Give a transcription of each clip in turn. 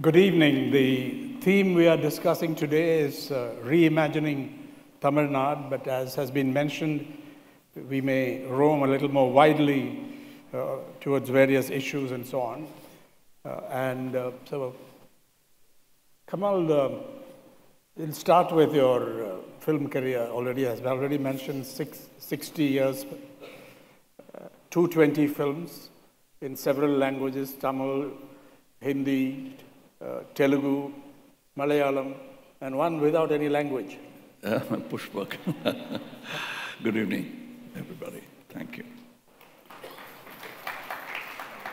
Good evening. The theme we are discussing today is reimagining Tamil Nadu, but as has been mentioned, we may roam a little more widely towards various issues and so on. So, Kamal, we'll start with your film career. Has already mentioned 60 years, 220 films in several languages: Tamil, Hindi, Telugu, Malayalam, and one without any language. Pushpak. Good evening, everybody. Thank you.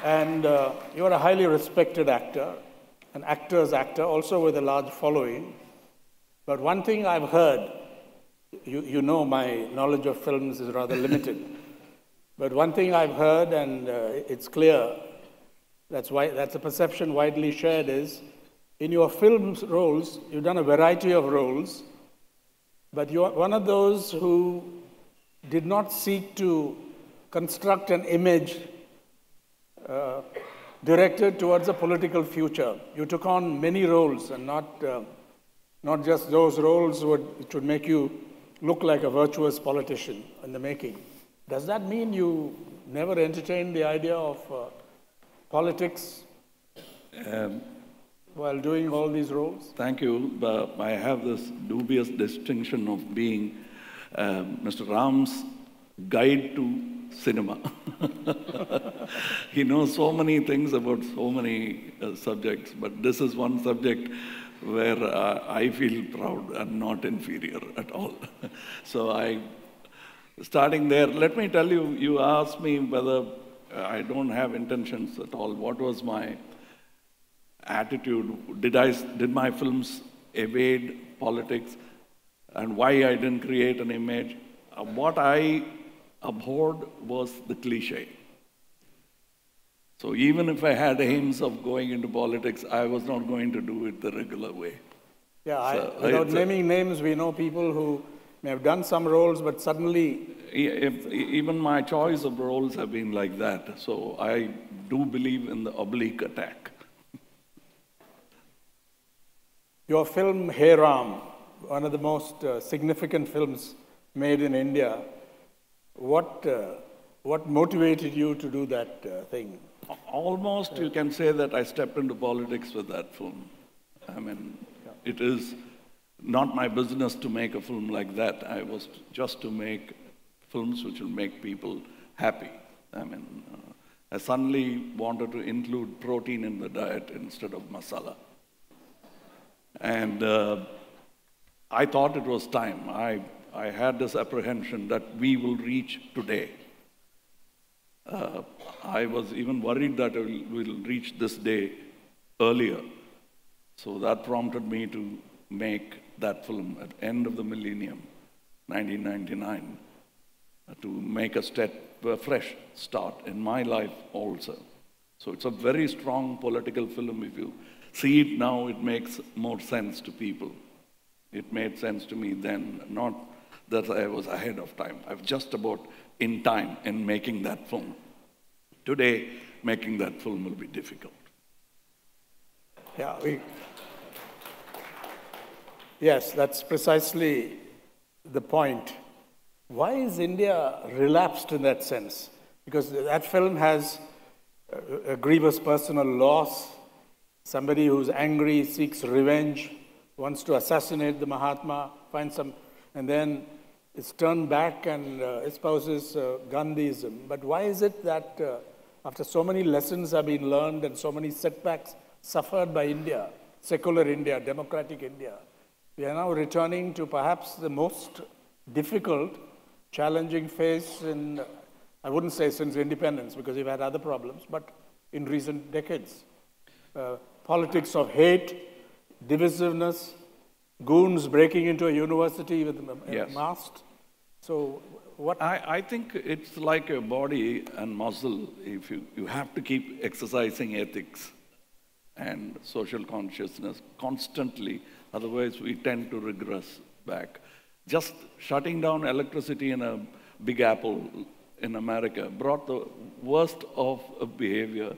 And you are a highly respected actor, an actor's actor, also with a large following. But one thing I've heard, you know my knowledge of films is rather limited, but one thing I've heard, and it's clear, that's a perception widely shared, is in your film roles, you've done a variety of roles, but you're one of those who did not seek to construct an image directed towards a political future. You took on many roles, and not just those roles which would make you look like a virtuous politician in the making. Does that mean you never entertained the idea of politics while doing all these roles? Thank you. But I have this dubious distinction of being Mr. Ram's guide to cinema. He knows so many things about so many subjects, but this is one subject where I feel proud and not inferior at all. So starting there, let me tell you, you asked me whether I don't have intentions at all. What was my attitude? Did my films evade politics, and why I didn't create an image? What I abhorred was the cliche. So even if I had aims of going into politics, I was not going to do it the regular way. Yeah, without naming names, we know people who may have done some roles, but suddenly... Even my choice of roles have been like that. So I do believe in the oblique attack. Your film, Haram, one of the most significant films made in India, what motivated you to do that thing? Almost you can say that I stepped into politics with that film. I mean, it is not my business to make a film like that. I was just to make films which will make people happy. I mean, I suddenly wanted to include protein in the diet instead of masala. And I thought it was time. I had this apprehension that we will reach today. I was even worried that we'll reach this day earlier. So that prompted me to make that film at the end of the millennium, 1999, to make a fresh start in my life also. So it's a very strong political film. If you see it now, it makes more sense to people. It made sense to me then, not that I was ahead of time. I was just about in time in making that film. Today, making that film will be difficult. Yeah, yes, that's precisely the point. Why is India relapsed in that sense? Because that film has a grievous personal loss, somebody who's angry, seeks revenge, wants to assassinate the Mahatma, and then it's turned back and espouses Gandhism. But why is it that after so many lessons have been learned and so many setbacks suffered by India, secular India, democratic India, we are now returning to perhaps the most difficult, challenging phase in, I wouldn't say since independence, because we've had other problems, but in recent decades. Politics of hate, divisiveness, goons breaking into a university with masks. So what? I think it's like a body and muscle. If you have to keep exercising ethics and social consciousness constantly, otherwise we tend to regress back. Just shutting down electricity in a Big Apple in America brought the worst of behavior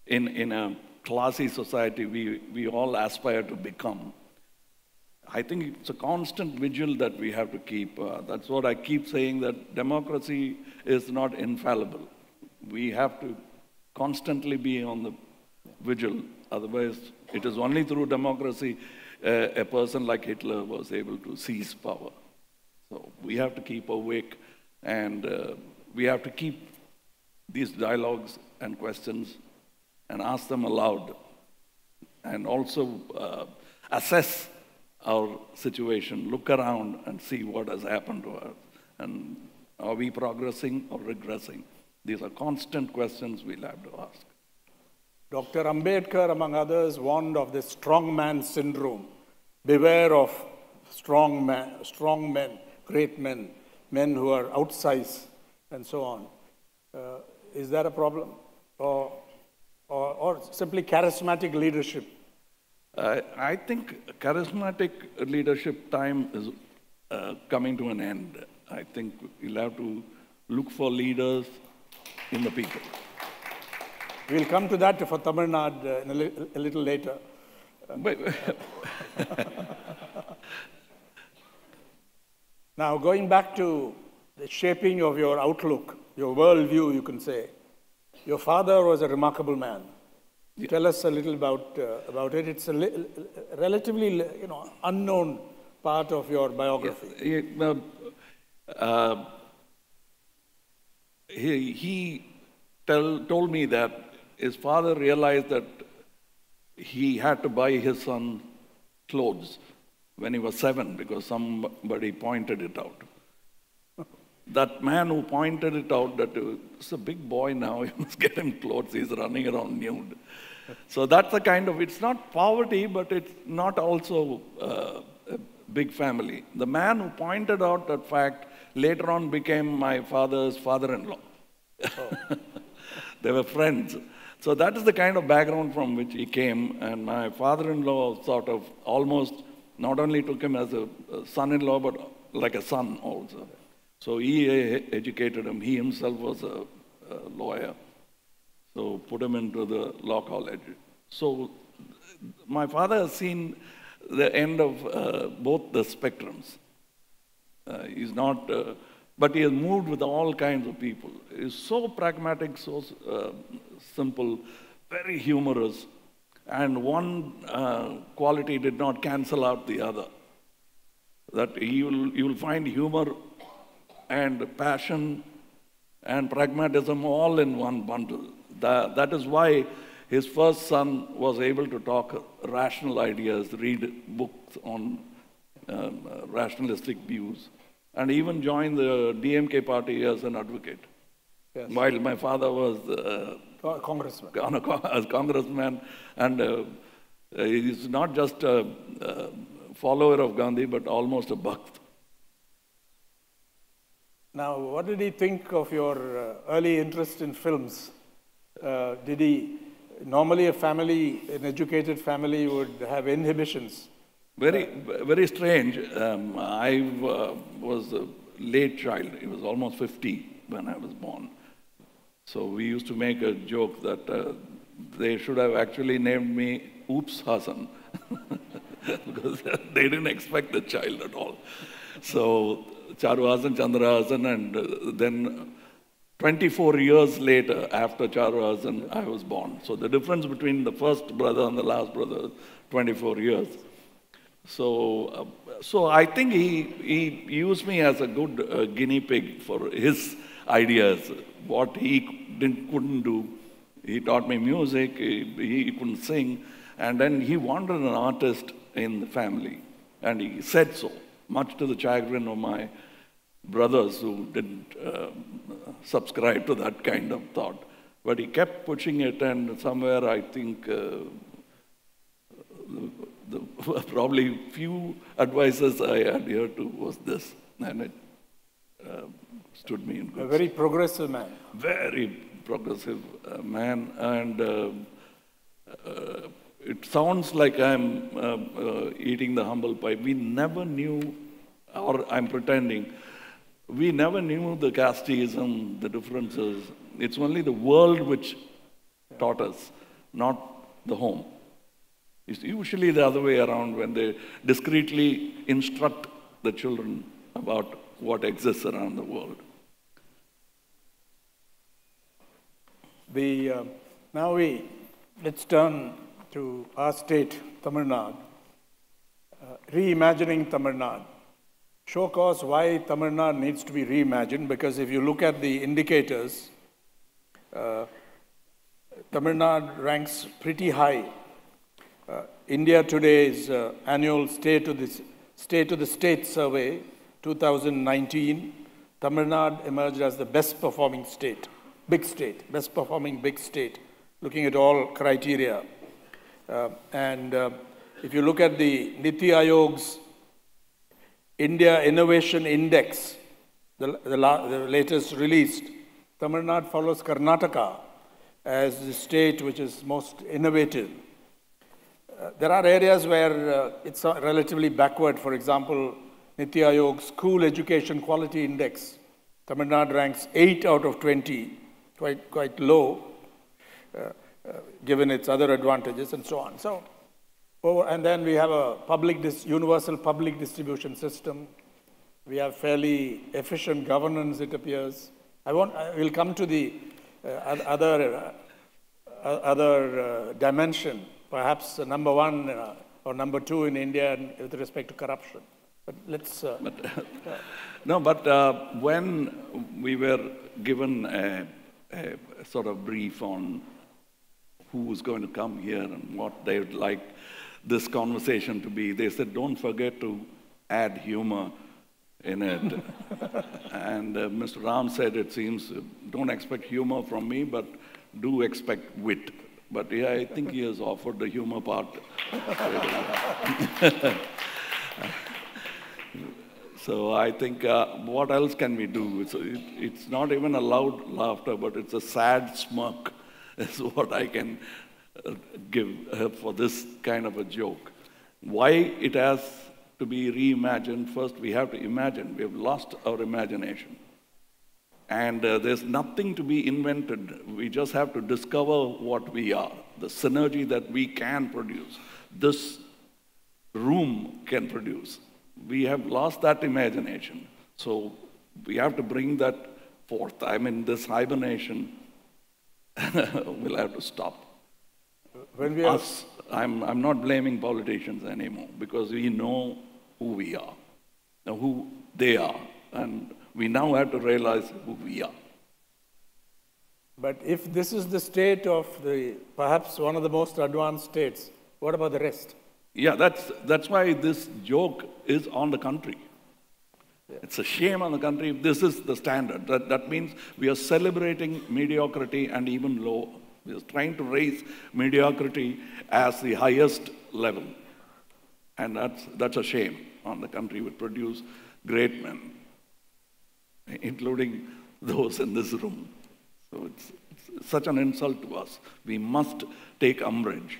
in a classy society we all aspire to become. I think it's a constant vigil that we have to keep. That's what I keep saying, that democracy is not infallible. We have to constantly be on the vigil. Otherwise, it is only through democracy a person like Hitler was able to seize power. So we have to keep awake, and we have to keep these dialogues and questions and ask them aloud, and also assess our situation, look around and see what has happened to us, and are we progressing or regressing? These are constant questions we'll have to ask. Dr. Ambedkar, among others, warned of the strongman syndrome. Beware of strong men, great men, men who are outsized, and so on. Is that a problem? Or simply charismatic leadership? I think charismatic leadership time is coming to an end. I think we'll have to look for leaders in the people. We'll come to that for Tamil Nadu a little later. Now, going back to the shaping of your outlook, your worldview, you can say, your father was a remarkable man. Yeah. Tell us a little about it. It's a relatively unknown part of your biography. Yeah. He told me that his father realized that he had to buy his son clothes when he was 7 because somebody pointed it out. That man who pointed it out, that it's a big boy now, you must get him clothes, he's running around nude. So that's the kind of, it's not poverty, but it's not also a big family. The man who pointed out that fact later on became my father's father-in-law. Oh. They were friends. So that is the kind of background from which he came, and my father-in-law sort of almost not only took him as a son-in-law, but like a son also. So he educated him. He himself was a lawyer. So put him into the law college. So my father has seen the end of both the spectrums. He's not, but he has moved with all kinds of people. He's so pragmatic, so simple, very humorous, and one quality did not cancel out the other. That you will find humor and passion and pragmatism all in one bundle. That is why his first son was able to talk rational ideas, read books on rationalistic views, and even join the DMK party as an advocate. Yes. While my father was as congressman, and he's not just a follower of Gandhi, but almost a bhakt. Now, what did he think of your early interest in films? Did he, normally an educated family would have inhibitions. Very strange. I was a late child. He was almost 50 when I was born. So we used to make a joke that they should have actually named me Oops Hasan because they didn't expect the child at all. So Charu Hasan, Chandra Hasan, and then 24 years later, after Charu Hasan, I was born. So the difference between the first brother and the last brother, 24 years. So I think he used me as a good guinea pig for his ideas. What he couldn't do, he taught me music, he couldn't sing, and then he wanted an artist in the family, and he said so, much to the chagrin of my brothers who didn't subscribe to that kind of thought. But he kept pushing it, and somewhere I think probably few advices I adhered to was this, and it stood me in good. A very progressive man. Very progressive man, and it sounds like I'm eating the humble pie. We never knew, or I'm pretending, we never knew the casteism, the differences. It's only the world which taught us, not the home. It's usually the other way around when they discreetly instruct the children about what exists around the world. Let's turn to our state, Tamil Nadu. Reimagining Tamil Nadu. Show cause why Tamil Nadu needs to be reimagined, because if you look at the indicators, Tamil Nadu ranks pretty high. India Today's annual State of the State survey, 2019, Tamil Nadu emerged as the best performing state, best performing big state, looking at all criteria. If you look at the Niti Aayog's India Innovation Index, the latest released, Tamil Nadu follows Karnataka as the state which is most innovative. There are areas where it's relatively backward. For example, Niti Aayog's School Education Quality Index, Tamil Nadu ranks 8 out of 20, quite low, given its other advantages and so on. And then we have a universal public distribution system. We have fairly efficient governance, it appears. We'll come to the other dimension, perhaps number one or number two in India with respect to corruption. But let's... when we were given a sort of brief on who was going to come here and what they would like this conversation to be, they said, don't forget to add humor in it. And Mr. Ram said, it seems, don't expect humor from me, but do expect wit. But yeah, I think he has offered the humor part. So I think, what else can we do? It's not even a loud laughter, but it's a sad smirk is what I can give for this kind of a joke. Why it has to be reimagined? First, we have to imagine. We have lost our imagination. And there's nothing to be invented. We just have to discover what we are, the synergy that we can produce, this room can produce. We have lost that imagination. So we have to bring that forth. I mean, this hibernation will have to stop. When we I'm not blaming politicians anymore, because we know who we are, who they are, and we now have to realize who we are. But if this is the state of perhaps one of the most advanced states, what about the rest? Yeah, that's why this joke is on the country. Yeah. It's a shame on the country if this is the standard. That means we are celebrating mediocrity and even lower. We are trying to raise mediocrity as the highest level. And that's a shame on the country. We produce great men, including those in this room. So it's such an insult to us. We must take umbrage.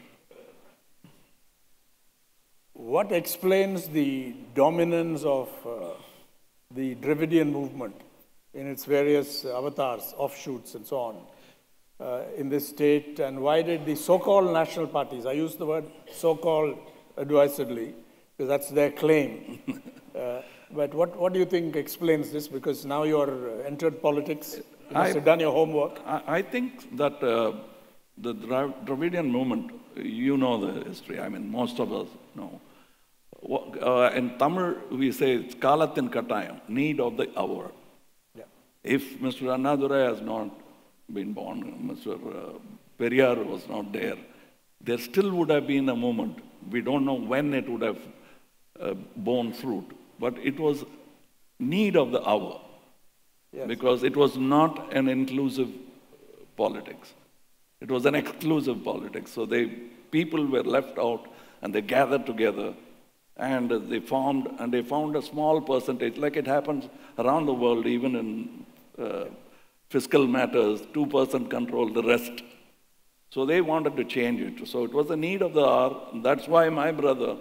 What explains the dominance of the Dravidian movement in its various avatars, offshoots, and so on in this state? And why did the so-called national parties, I use the word so-called advisedly, because that's their claim. But what do you think explains this? Because now you're entered politics, you must have done your homework. I think that the Dravidian movement, you know the history, I mean, most of us know. In Tamil, we say it's Kalathin Kattayam, need of the hour. Yeah. If Mr. Annadurai has not been born, Mr. Periyar was not there still would have been a movement. We don't know when it would have borne fruit, but it was need of the hour. Yes. Because it was not an inclusive politics. It was an exclusive politics. So people were left out and they gathered together and they found a small percentage, like it happens around the world, even in fiscal matters, 2% control the rest. So they wanted to change it. So it was the need of the hour. That's why my brother,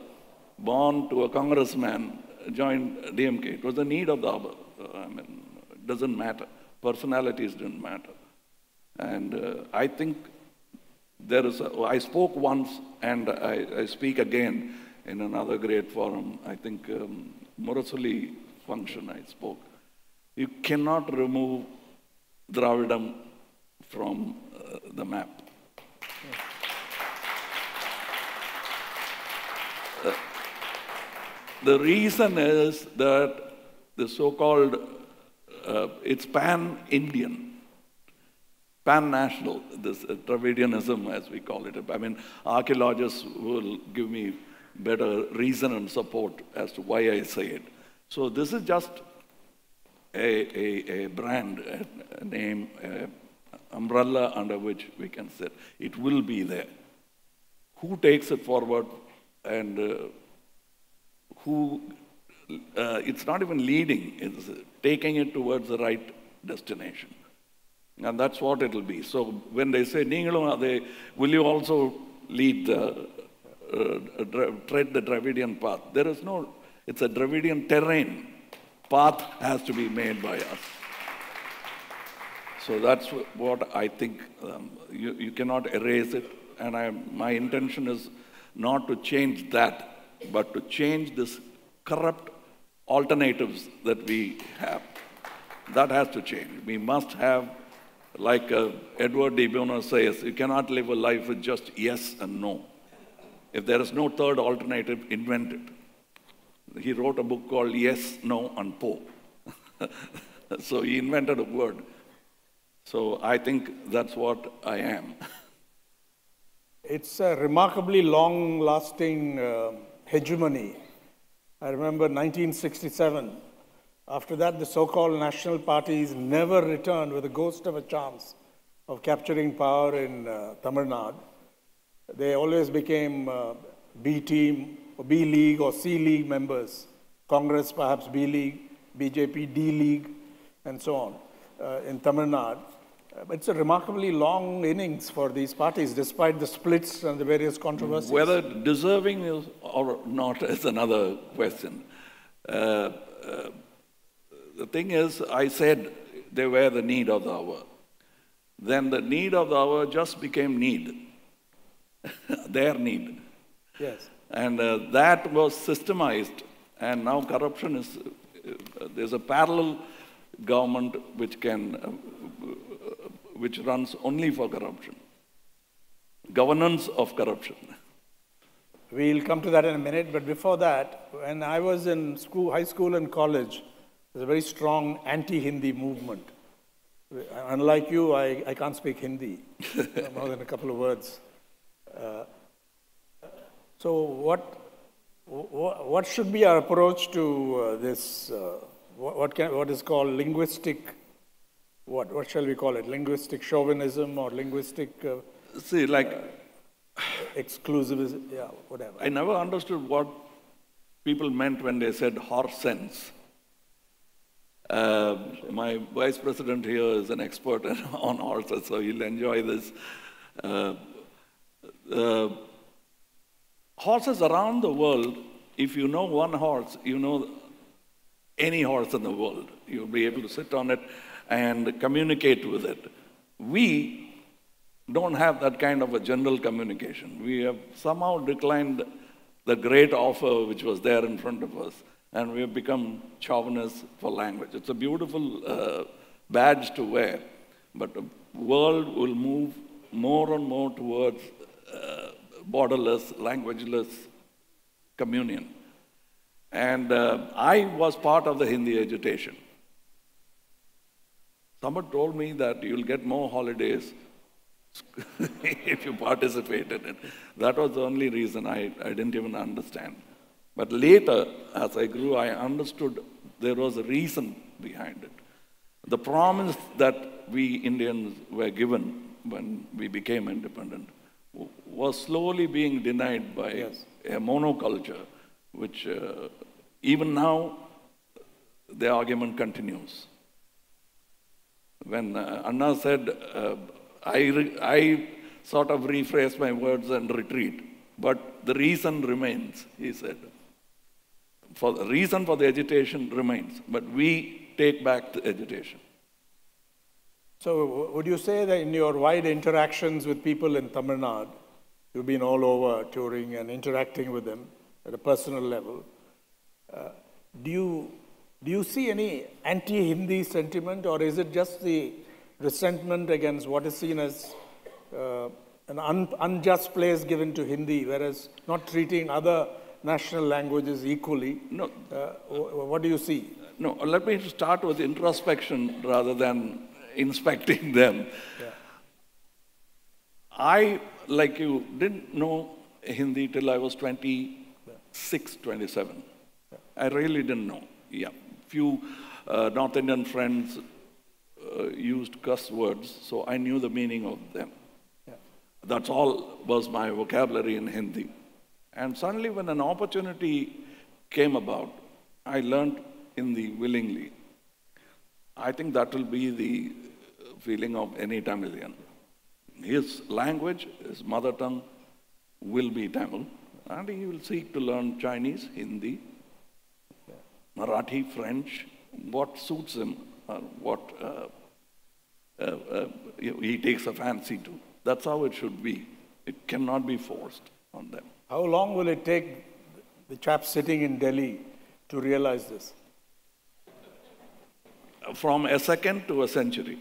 born to a congressman, joined DMK. It was the need of the hour. I mean, it doesn't matter. Personalities didn't matter. And I think I spoke once and I speak again in another great forum. I think Murasuli function I spoke. You cannot remove Dravidam from the map. The reason is that the so-called, it's pan-Indian, pan-national, this Dravidianism as we call it. I mean, archaeologists will give me better reason and support as to why I say it. So this is just a brand, a name, an umbrella under which we can sit. It will be there. Who takes it forward and it's not even leading, it's taking it towards the right destination. And that's what it'll be. So when they say, will you also lead tread the Dravidian path? There is no, it's a Dravidian terrain. Path has to be made by us. So that's what I think. You cannot erase it. And my intention is not to change that, but to change this corrupt alternatives that we have. That has to change. We must have, like Edward de Bono says, you cannot live a life with just yes and no. If there is no third alternative, invent it. He wrote a book called Yes, No, and Po. So he invented a word. So I think that's what I am. It's a remarkably long-lasting hegemony. I remember 1967. After that, the so-called national parties never returned with a ghost of a chance of capturing power in Tamil Nadu. They always became B team, or B League or C League members. Congress, perhaps B League, BJP, D League, and so on in Tamil Nadu. It's a remarkably long innings for these parties, despite the splits and the various controversies. Whether deserving is or not is another question. The thing is, I said they were the need of the hour. Then the need of the hour just became need. Their need. Yes. And that was systemized. And now corruption is, there's a parallel government which runs only for corruption. Governance of corruption. We'll come to that in a minute, but before that, when I was in school, high school and college, there's a very strong anti-Hindi movement. Unlike you, I can't speak Hindi, more than a couple of words. So what should be our approach to this, what is called linguistic, what shall we call it, linguistic chauvinism or linguistic See, like exclusivism, yeah, whatever. I never understood what people meant when they said horse sense. My vice president here is an expert on horses, so he'll enjoy this. Horses around the world, if you know one horse, you know any horse in the world. You'll be able to sit on it and communicate with it. We don't have that kind of a general communication. We have somehow declined the great offer which was there in front of us, and we have become chauvinists for language. It's a beautiful badge to wear, but the world will move more and more towards borderless, languageless communion. And I was part of the Hindi agitation. Someone told me that you'll get more holidays if you participate in it. That was the only reason I didn't even understand. But later, as I grew, I understood there was a reason behind it. The promise that we Indians were given when we became independent was slowly being denied by a monoculture, which even now the argument continues. When Anna said, I sort of rephrase my words and retreat, but the reason remains, he said. The reason for the agitation remains, but we take back the agitation. So would you say that in your wide interactions with people in Tamil Nadu, you've been all over touring and interacting with them at a personal level, do you see any anti-Hindi sentiment, or is it just the resentment against what is seen as an unjust place given to Hindi, whereas not treating other national languages equally? No. What do you see? No, let me start with introspection rather than inspecting them. Yeah. I, like you, didn't know Hindi till I was 26, 27. Yeah. I really didn't know. Yeah. Few North Indian friends used cuss words, so I knew the meaning of them. Yeah. That's all was my vocabulary in Hindi. And suddenly when an opportunity came about, I learned Hindi willingly. I think that will be the feeling of any Tamilian. His language, his mother tongue, will be Tamil, and he will seek to learn Chinese, Hindi, Marathi, French, what suits him, or what he takes a fancy to. That's how it should be. It cannot be forced on them. How long will it take the chap sitting in Delhi to realize this? From a second to a century.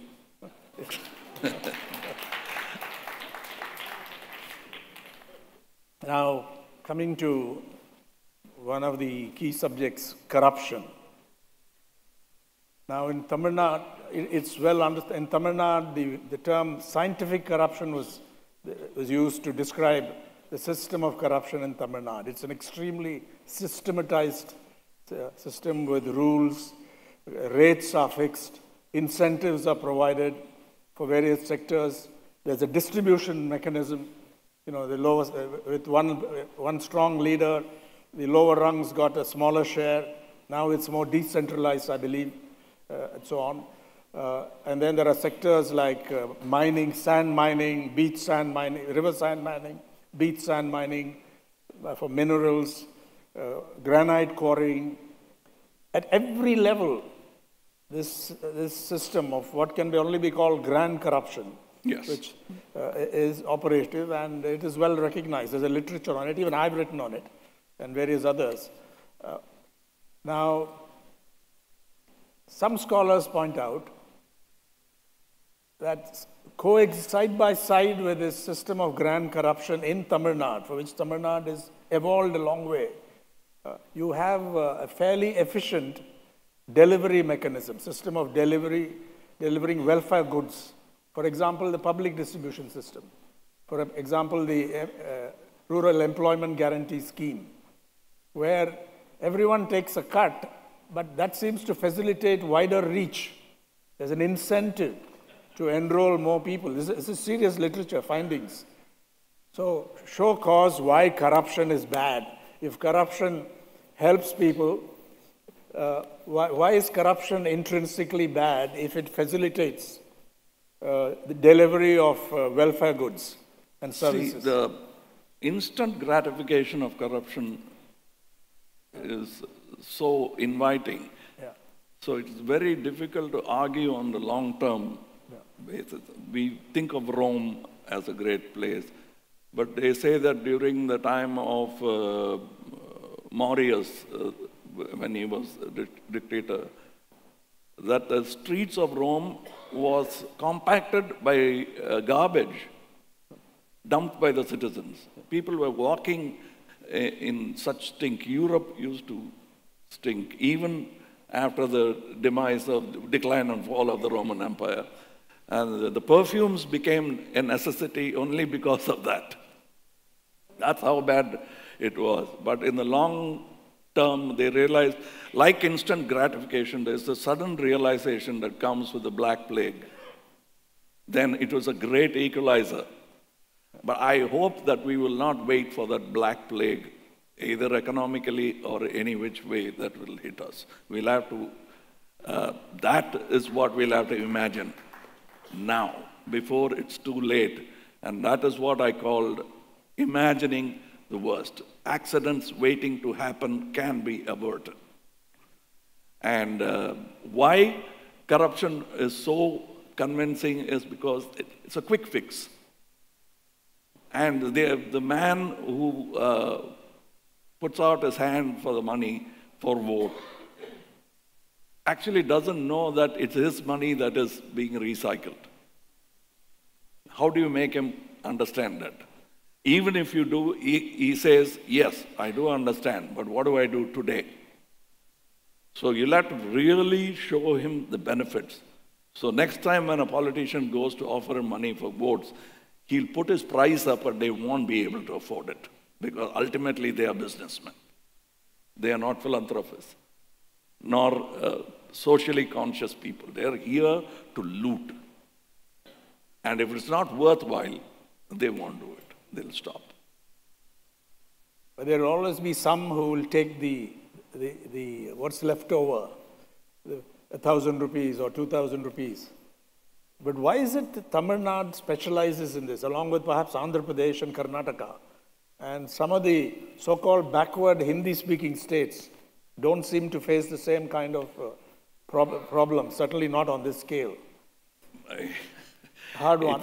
Now, coming to one of the key subjects, corruption. Now, in Tamil Nadu, it's well understood. In Tamil Nadu, the term scientific corruption was used to describe the system of corruption in Tamil Nadu. It's an extremely systematized system with rules. Rates are fixed, incentives are provided for various sectors. There's a distribution mechanism. You know, the lowest, with one strong leader, the lower rungs got a smaller share. Now it's more decentralized, I believe, and so on. And then there are sectors like mining, sand mining, beach sand mining, river sand mining, beach sand mining for minerals, granite quarrying. At every level, this system of what can only be called grand corruption, yes, which is operative, and it is well recognized. There's a literature on it. Even I've written on it, and various others. Now, some scholars point out that side by side with this system of grand corruption in Tamil Nadu, for which Tamil Nadu has evolved a long way, you have a fairly efficient delivery mechanism, system of delivering welfare goods. For example, the public distribution system. For example, the Rural Employment Guarantee Scheme, where everyone takes a cut, but that seems to facilitate wider reach. There's an incentive to enroll more people. This is serious literature findings. So show cause why corruption is bad. If corruption helps people, why is corruption intrinsically bad if it facilitates the delivery of welfare goods and services? See, the instant gratification of corruption is so inviting. Yeah. So it's very difficult to argue on the long-term basis. We think of Rome as a great place, but they say that during the time of Marius, when he was dictator, that the streets of Rome was compacted by garbage dumped by the citizens. People were walking in such stink. Europe used to stink, even after the decline and fall of the Roman Empire. And the perfumes became a necessity only because of that. That's how bad it was. But in the long term, they realized, like instant gratification, there's a sudden realization that comes with the Black Plague. Then it was a great equalizer. But I hope that we will not wait for that Black Plague, either economically or any which way that will hit us. We'll have to, that is what we'll have to imagine now, before it's too late. And that is what I called imagining the worst. Accidents waiting to happen can be averted. And why corruption is so convincing is because it's a quick fix. And the man who puts out his hand for the money for vote actually doesn't know that it's his money that is being recycled. How do you make him understand that? Even if you do, he says, yes, I do understand, but what do I do today? So you'll have to really show him the benefits. So next time when a politician goes to offer him money for votes, he'll put his price up and they won't be able to afford it because ultimately they are businessmen. They are not philanthropists, nor socially conscious people. They are here to loot. And if it's not worthwhile, they won't do it. They'll stop. But there will always be some who will take the what's left over, 1,000 rupees or 2,000 rupees. But why is it that Tamil Nadu specializes in this, along with perhaps Andhra Pradesh and Karnataka? And some of the so-called backward Hindi-speaking states don't seem to face the same kind of problem, certainly not on this scale. Hard one.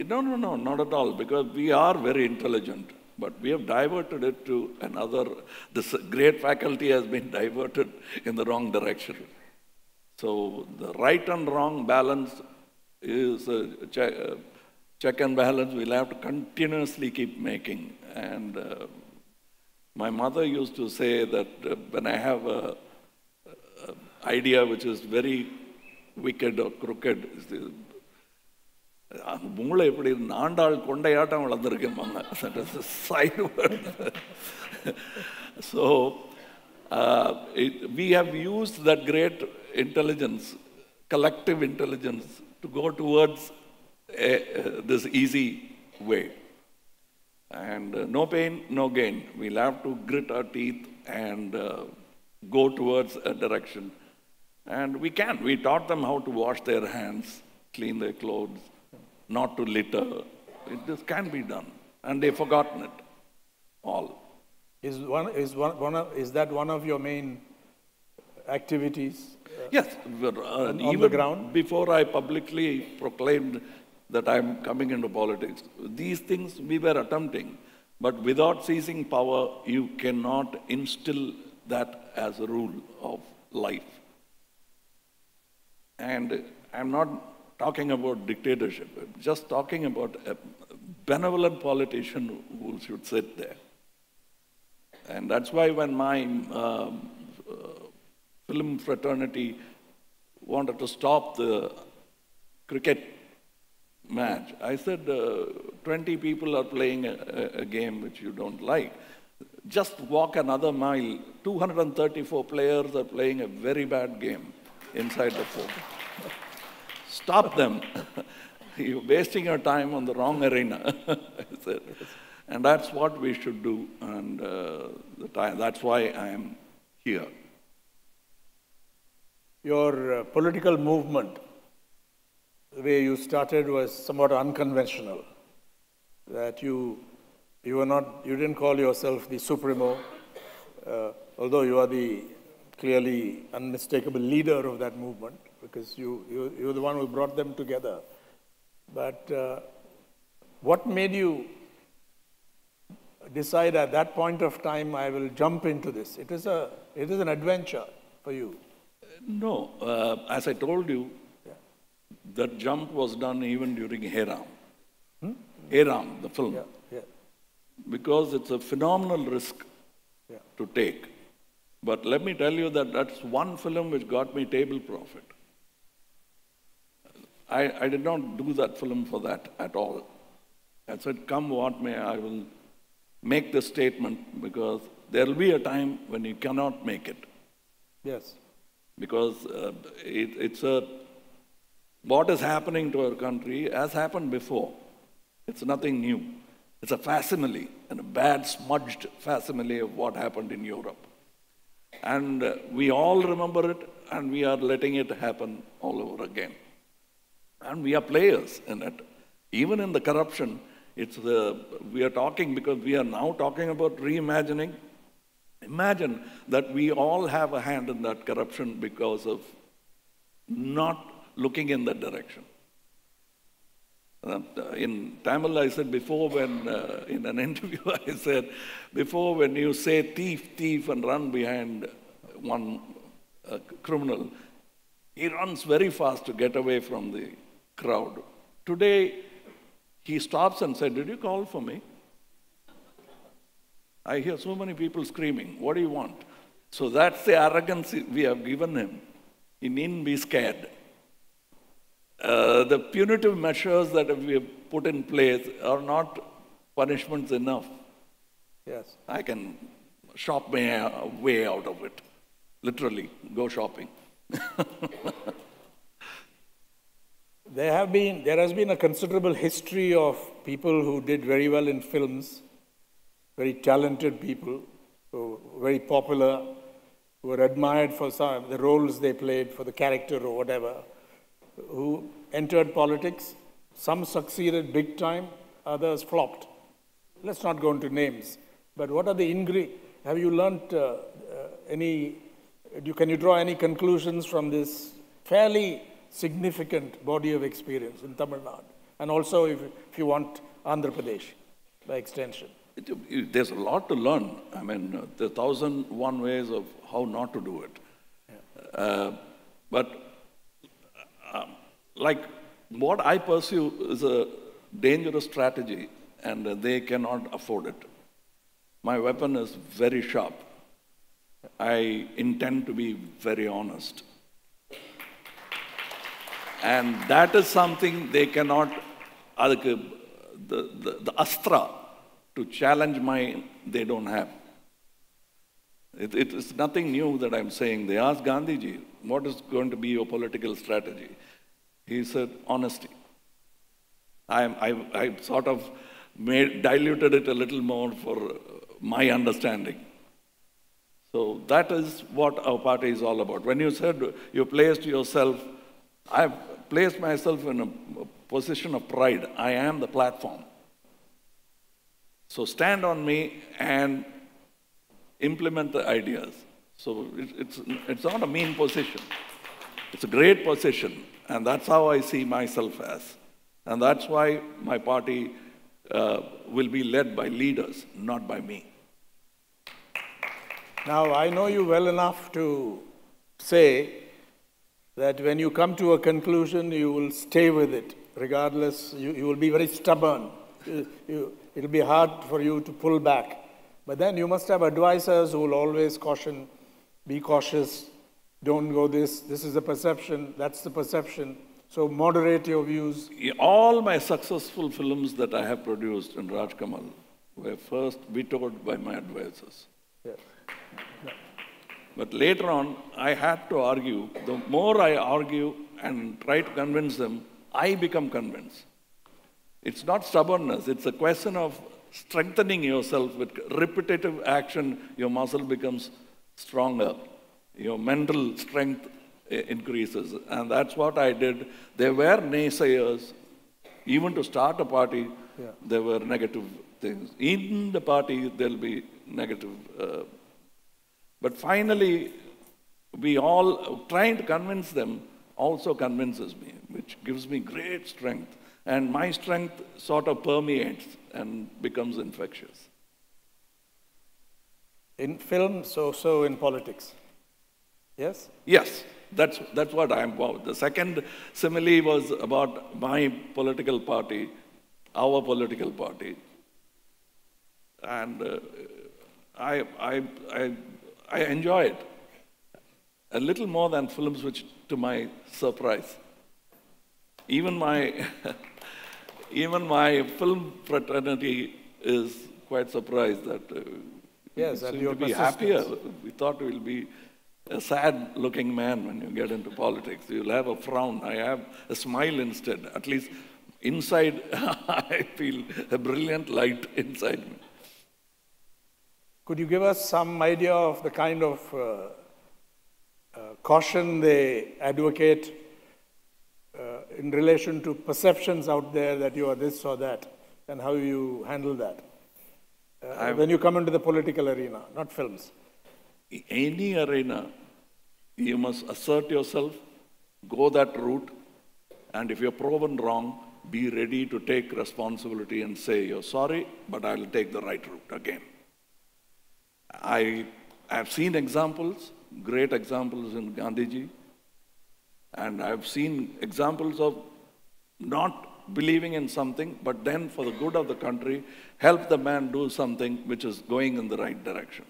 No, not at all, because we are very intelligent, but we have diverted it to another. This great faculty has been diverted in the wrong direction. So the right and wrong balance is a check and balance we'll have to continuously keep making. And my mother used to say that when I have an idea which is very wicked or crooked, மூளை எப்படி Andal கொண்டையாட்டம் வளர்ந்துருக்கும்பாங்க. That is a side word. So we have used that great intelligence, collective intelligence, to go towards this easy way. And no pain, no gain. We'll have to grit our teeth and go towards a direction. And we can. We taught them how to wash their hands, clean their clothes, not to litter. This can be done. And they've forgotten it all. Is that one of your main activities? Yes. On the ground? Before I publicly proclaimed that I'm coming into politics, these things we were attempting. But without seizing power, you cannot instill that as a rule of life. And I'm not talking about dictatorship, I'm just talking about a benevolent politician who should sit there. And that's why when my film fraternity wanted to stop the cricket match, I said, 20 people are playing a game which you don't like. Just walk another mile. 234 players are playing a very bad game inside the fort. Stop them. You're wasting your time on the wrong arena. And that's what we should do. And that's why I am here. Your political movement, the way you started, was somewhat unconventional. That you didn't call yourself the supremo, although you are the clearly unmistakable leader of that movement, because you're the one who brought them together. But what made you decide at that point of time, I will jump into this? It is an adventure for you. No, as I told you, that jump was done even during Haram. Haram, the film. Yeah. Because it's a phenomenal risk to take. But let me tell you that that's one film which got me table profit. I did not do that film for that at all. I said, come what may, I will make this statement because there will be a time when you cannot make it. Yes. Because what is happening to our country has happened before. It's nothing new. It's a facsimile, and a bad smudged facsimile of what happened in Europe. And we all remember it, and we are letting it happen all over again. And we are players in it. Even in the corruption, we are talking, because we are now talking about reimagining. Imagine that we all have a hand in that corruption because of not looking in that direction. In Tamil, I said before when, in an interview, I said, before when you say thief, thief, and run behind one criminal, he runs very fast to get away from the crowd. Today, he stops and said, did you call for me? I hear so many people screaming, what do you want? So that's the arrogance we have given him. He needn't be scared. The punitive measures that we have put in place are not punishments enough. Yes. I can shop my way out of it. Literally, go shopping. There has been a considerable history of people who did very well in films, very talented people, who were very popular, who were admired for some of the roles they played, for the character or whatever, who entered politics. Some succeeded big time, others flopped. Let's not go into names. But what are the ingredients? Have you learnt can you draw any conclusions from this fairly significant body of experience in Tamil Nadu? And also, if you want, Andhra Pradesh, by extension. There's a lot to learn. I mean, there are 1,001 ways of how not to do it. Yeah. Like what I pursue is a dangerous strategy, and they cannot afford it. My weapon is very sharp. I intend to be very honest. And that is something they cannot, the astra to challenge mine, they don't have. It is nothing new that I'm saying. They asked Gandhiji, what is going to be your political strategy? He said, honesty. I sort of diluted it a little more for my understanding. So that is what our party is all about. When you said you placed yourself, I've placed myself in a position of pride. I am the platform. So stand on me and implement the ideas. So it's not a mean position. It's a great position. And that's how I see myself as. And that's why my party will be led by leaders, not by me. Now, I know you well enough to say that when you come to a conclusion, you will stay with it. Regardless, you will be very stubborn. It'll be hard for you to pull back. But then you must have advisors who will always caution, be cautious, don't go this is the perception, that's the perception. So moderate your views. All my successful films that I have produced in Raj Kamal were first vetoed by my advisors. Yes. But later on, I had to argue. The more I argue and try to convince them, I become convinced. It's not stubbornness. It's a question of strengthening yourself with repetitive action. Your muscle becomes stronger. Your mental strength increases. And that's what I did. There were naysayers. Even to start a party, there were negative things. In the party, there'll be negative. But finally, we all, trying to convince them, also convinces me, which gives me great strength. And my strength sort of permeates and becomes infectious. In film, so in politics. Yes? Yes, that's what I'm about. The second simile was about my political party, our political party. And I enjoy it a little more than films, which, to my surprise, even my film fraternity is quite surprised that yes, seem to be happier. We thought we'll be a sad-looking man when you get into politics. You'll have a frown. I have a smile instead. At least inside, I feel a brilliant light inside me. Could you give us some idea of the kind of caution they advocate in relation to perceptions out there that you are this or that, and how you handle that when you come into the political arena, not films? Any arena, you must assert yourself, go that route, And if you're proven wrong, be ready to take responsibility and say, you're sorry, but I'll take the right route again. I've seen examples, great examples in Gandhiji, and I've seen examples of not believing in something, but then for the good of the country, help the man do something which is going in the right direction.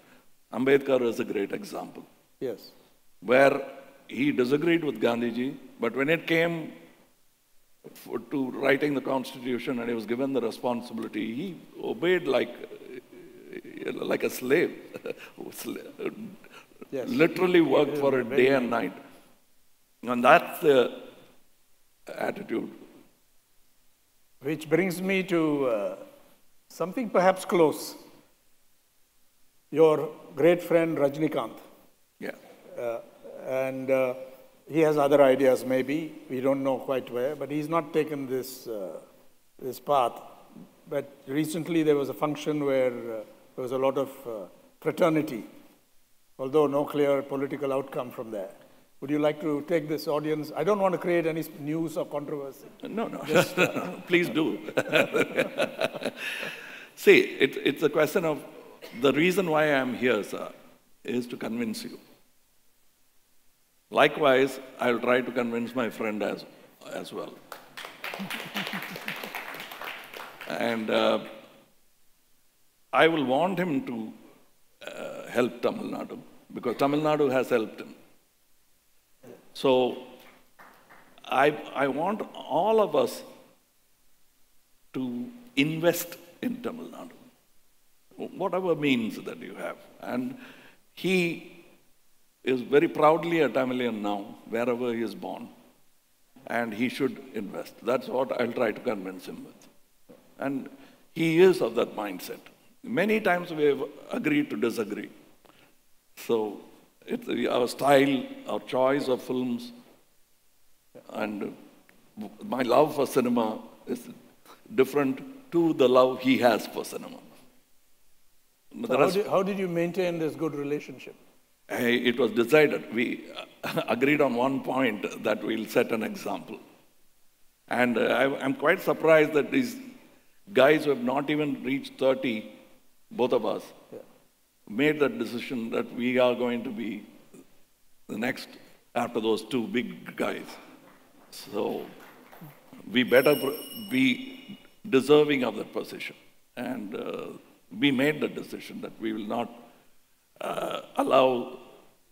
Ambedkar is a great example. Yes. Where he disagreed with Gandhiji, but when it came to writing the constitution and he was given the responsibility, he obeyed like a slave. Yes. Literally worked for it day and night. And that's the attitude. Which brings me to something perhaps close. Your great friend Rajinikanth. Yeah. And he has other ideas maybe, we don't know quite where, but he's not taken this path. But recently there was a function where there was a lot of fraternity, although no clear political outcome from there. Would you like to take this audience? I don't want to create any news or controversy. No. Just, please do. See, it's a question of, the reason why I'm here, sir, is to convince you. Likewise, I'll try to convince my friend as well. And I will want him to help Tamil Nadu, because Tamil Nadu has helped him. So I want all of us to invest in Tamil Nadu, whatever means that you have. And he is very proudly a Tamilian now, wherever he is born. And he should invest. That's what I'll try to convince him with. And he is of that mindset. Many times we have agreed to disagree. So it's our style, our choice of films, and my love for cinema is different to the love he has for cinema. So how did you maintain this good relationship? It was decided. We agreed on one point that we'll set an example. And I'm quite surprised that these guys who have not even reached 30, both of us, made that decision that we are going to be the next after those two big guys. So we better be deserving of that position. And we made the decision that we will not allow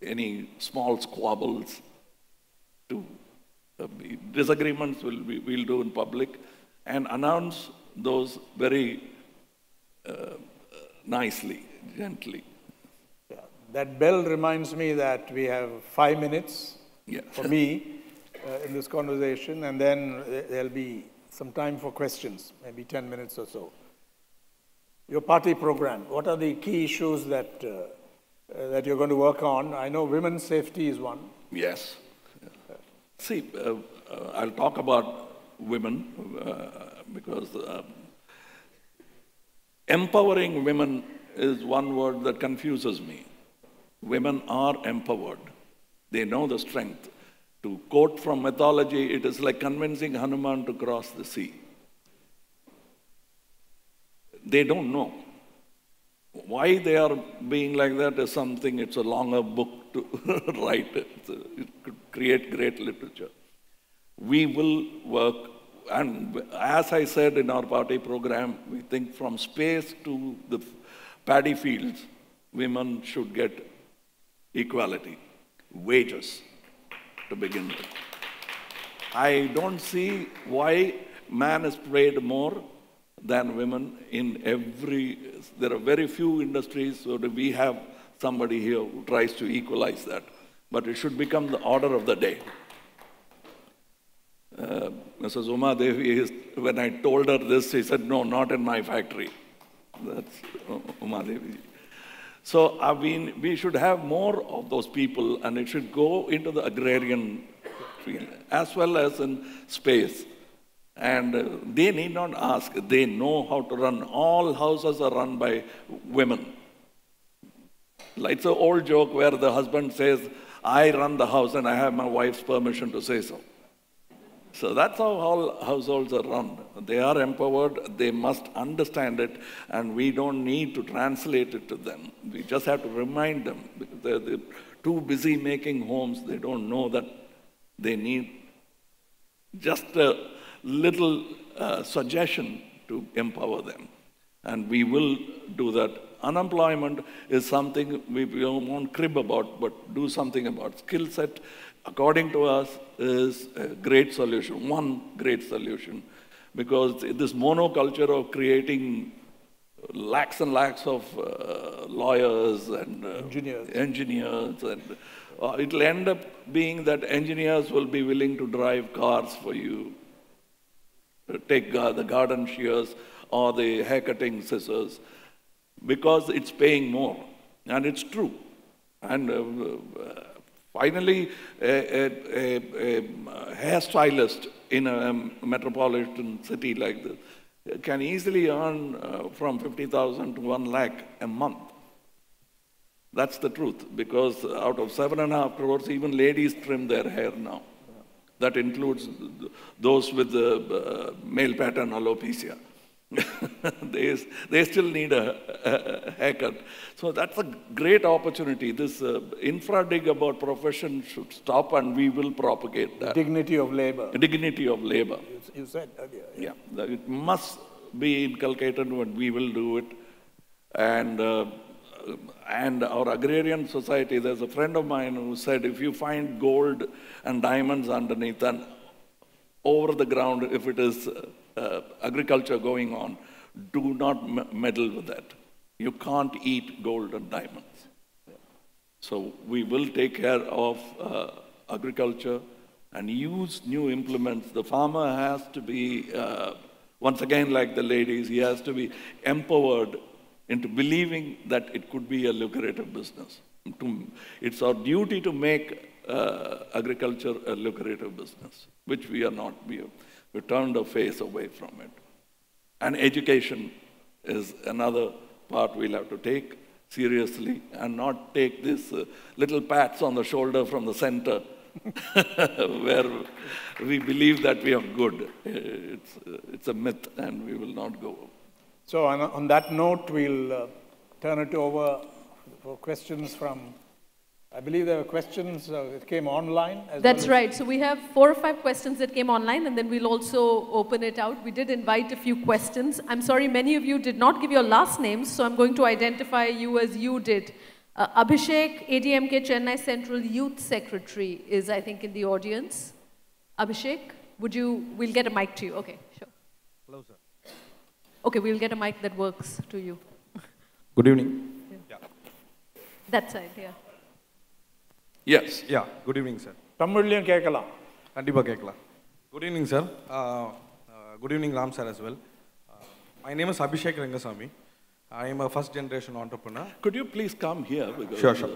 any small squabbles to be. Disagreements we'll do in public and announce those very nicely, gently. Yeah. That bell reminds me that we have 5 minutes for me in this conversation, and then there'll be some time for questions, maybe 10 minutes or so. Your party program, what are the key issues that you're going to work on? I know women's safety is one. Yes. See, I'll talk about women because empowering women is one word that confuses me. Women are empowered. They know the strength. To quote from mythology, it is like convincing Hanuman to cross the sea. They don't know. Why they are being like that is something, it's a longer book to write. It could create great literature. We will work, and as I said in our party program, we think from space to the paddy fields, women should get equality, wages to begin with. I don't see why man is paid more than women in there are very few industries where we have somebody here who tries to equalize that. But it should become the order of the day. Mrs. Uma Devi, when I told her this, she said, no, not in my factory. That's Uma Devi. So, I mean, we should have more of those people, and it should go into the agrarian field, as well as in space. And they need not ask. They know how to run. All houses are run by women. It's an old joke where the husband says, I run the house and I have my wife's permission to say so. So that's how all households are run. They are empowered, they must understand it, and we don't need to translate it to them. We just have to remind them, because they're too busy making homes, they don't know that they need just a little suggestion to empower them. And we will do that. Unemployment is something we won't crib about, but do something about. Skill set, according to us, is a great solution, one great solution. Because this monoculture of creating lakhs and lakhs of lawyers and engineers and it'll end up being that engineers will be willing to drive cars for you, take the garden shears or the haircutting scissors, because it's paying more, and it's true. And finally, a hairstylist in a metropolitan city like this can easily earn from 50,000 to 1 lakh a month. That's the truth, because out of 7.5 crores, even ladies trim their hair now. That includes those with the male pattern alopecia. they still need a haircut. So that's a great opportunity. This infra-dig about profession should stop, and we will propagate that. Dignity of labor. Dignity of labor. You said earlier. Yeah, it must be inculcated, and we will do it. And our agrarian society, there's a friend of mine who said, if you find gold and diamonds underneath and over the ground, if it is agriculture going on, do not meddle with that. You can't eat gold and diamonds. So we will take care of agriculture and use new implements. The farmer has to be, once again, like the ladies, he has to be empowered into believing that it could be a lucrative business. It's our duty to make agriculture a lucrative business, which we are not. We turned our face away from it. And education is another part we'll have to take seriously and not take this little pats on the shoulder from the center where we believe that we are good. It's a myth, and we will not go. So on that note, we'll turn it over for questions from, I believe there were questions that came online. That's right. So we have 4 or 5 questions that came online, and then we'll also open it out. We did invite a few questions. I'm sorry, many of you did not give your last names, so I'm going to identify you as you did. Abhishek, ADMK Chennai Central Youth Secretary is, I think, in the audience. Abhishek, we'll get a mic to you. Okay, sure. Hello, sir. Okay, we'll get a mic that works to you. Good evening. Yeah. That side, yeah. Yes. Yeah, good evening, sir. Tamillian Kekala. Kandipa Kekala. Good evening, sir. Good evening, Ram sir, as well. My name is Abhishek Rangasamy. I am a first-generation entrepreneur. Could you please come here? Because, sure.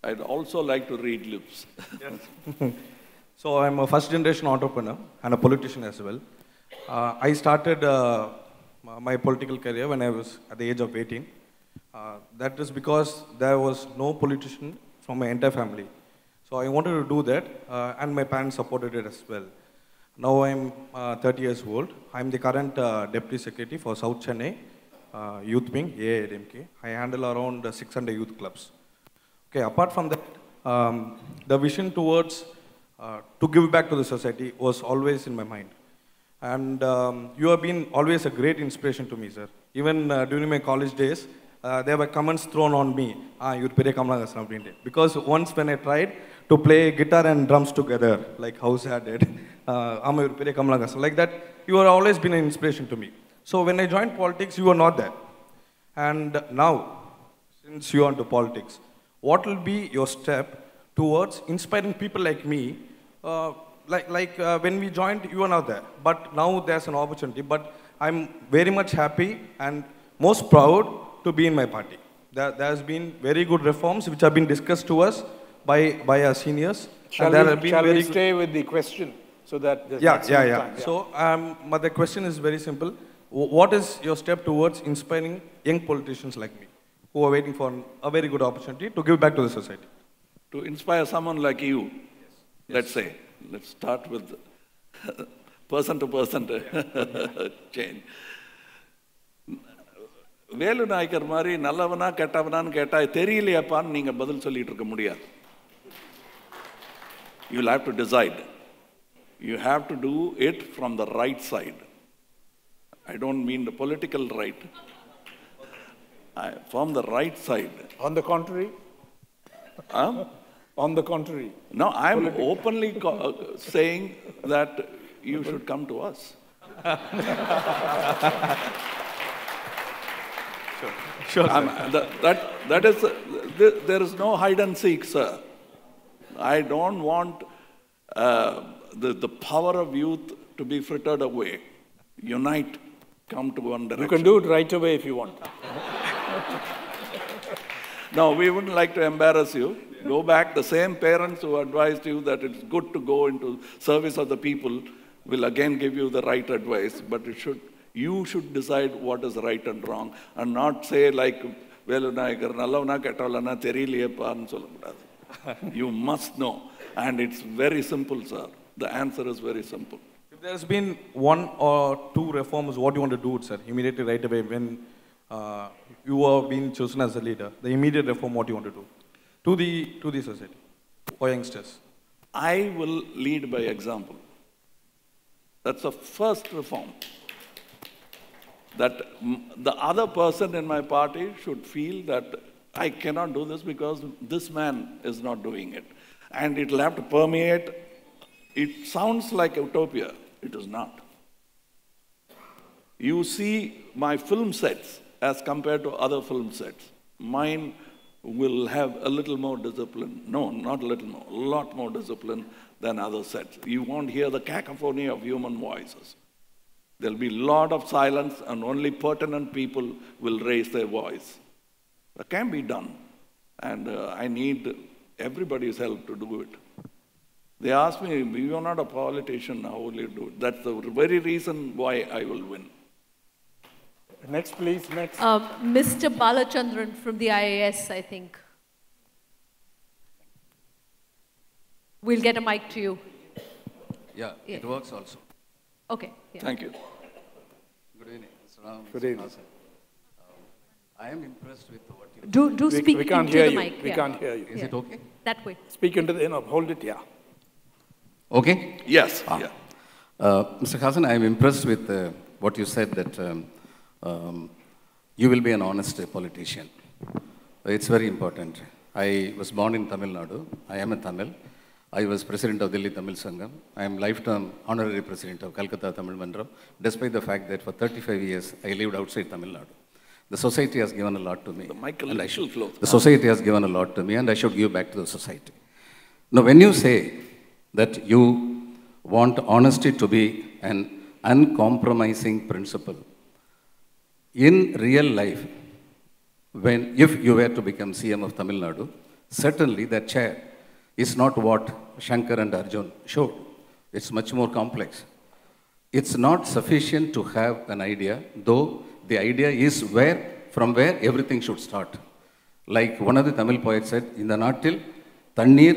I'd also like to read lips. Yes. So I'm a first-generation entrepreneur and a politician as well. I started my political career when I was at the age of 18. That is because there was no politician from my entire family. So I wanted to do that, and my parents supported it as well. Now I'm 30 years old. I'm the current Deputy Secretary for South Chennai Youth Wing, AIDMK. I handle around 600 youth clubs. Okay, apart from that, the vision towards to give back to the society was always in my mind. And you have been always a great inspiration to me, sir. Even during my college days, there were comments thrown on me, you're Kamal Haasan Reimagining. Because once when I tried to play guitar and drums together, like House had did, Kamal Haasan, like that, you have always been an inspiration to me. So when I joined politics, you were not there. And now, since you are into politics, what will be your step towards inspiring people like me? When we joined, you were not there. But now there's an opportunity. But I'm very much happy and most proud to be in my party. There has been very good reforms which have been discussed to us by our seniors. Shall we stay with the question so that there's time? Yeah. So the question is very simple. What is your step towards inspiring young politicians like me who are waiting for a very good opportunity to give back to the society? To inspire someone like you, let's say. let's start with person to person change. Velu Nayakkar மாதிரி நல்லவனா கெட்டவனான்னு கேட்டா தெரியலையாப்பான்னு நீங்க பதில் சொல்லிட்டு இருக்க முடியாது. You will have to decide. You have to do it from the right side. I don't mean the political right. From the right side. On the contrary? On the contrary. No, I'm openly saying that you should come to us. Sure, that is, there is no hide and seek, sir. I don't want the power of youth to be frittered away. Unite, come to one direction. You can do it right away if you want. No, we wouldn't like to embarrass you. Go back. The same parents who advised you that it's good to go into service of the people will again give you the right advice. But you should decide what is right and wrong and not say like, Velu Nayakar, Nallavana Kettavalana Theriyaleyappa nu sollakudadu. You must know. And it's very simple, sir. The answer is very simple. If there's been one or two reforms, what do you want to do, sir? Immediately, right away, when you are being chosen as a leader, the immediate reform, what do you want to do to the society or youngsters? I will lead by example. That's the first reform. That the other person in my party should feel that I cannot do this because this man is not doing it. And it will have to permeate. It sounds like utopia. It is not. You see my film sets as compared to other film sets. Mine will have a little more discipline. No, not a little more, a lot more discipline than other sets. You won't hear the cacophony of human voices. There'll be a lot of silence and only pertinent people will raise their voice. That can be done. And I need everybody's help to do it. They ask me, you are not a politician, how will you do it? That's the very reason why I will win. Next, please, next. Mr. Balachandran from the IAS, I think. We'll get a mic to you. Yeah, it works also. Okay. Yeah. Thank you. Good evening, Mr. Ram. Good evening. I am impressed with what you Do speak we can't into hear the you. mic. We yeah. can't hear you. Is it okay? That way. Speak into the, hold it, yeah. Okay? Yes. Yeah. Mr. Haasan, I am impressed with what you said that you will be an honest politician. It's very important. I was born in Tamil Nadu. I am a Tamil. I was president of Delhi Tamil Sangam. I am lifetime honorary president of Calcutta Tamil Mandram, despite the fact that for 35 years I lived outside Tamil Nadu. The society has given a lot to me. The society has given a lot to me, and I should give back to the society. Now, when you say that you want honesty to be an uncompromising principle, in real life, if you were to become CM of Tamil Nadu, certainly that chair is not what Shankar and Arjun showed. It's much more complex. It's not sufficient to have an idea, though the idea is from where everything should start. Like one of the Tamil poets said, in the Nattil, Tannir,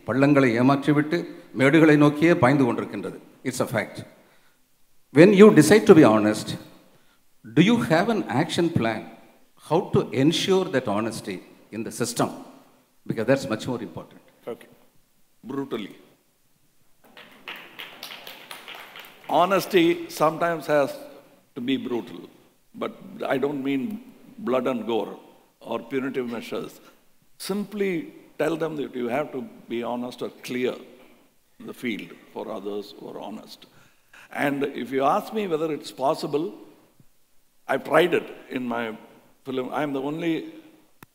Pallangalai Yamatrivittu, Medugalai Nokiye Paindu Kondirukkinrathu. It's a fact. When you decide to be honest, do you have an action plan how to ensure that honesty in the system? Because that's much more important. Okay. Brutally. Honesty sometimes has to be brutal, but I don't mean blood and gore or punitive measures. Simply tell them that you have to be honest or clear the field for others who are honest. And if you ask me whether it's possible, I've tried it in my film. I'm the only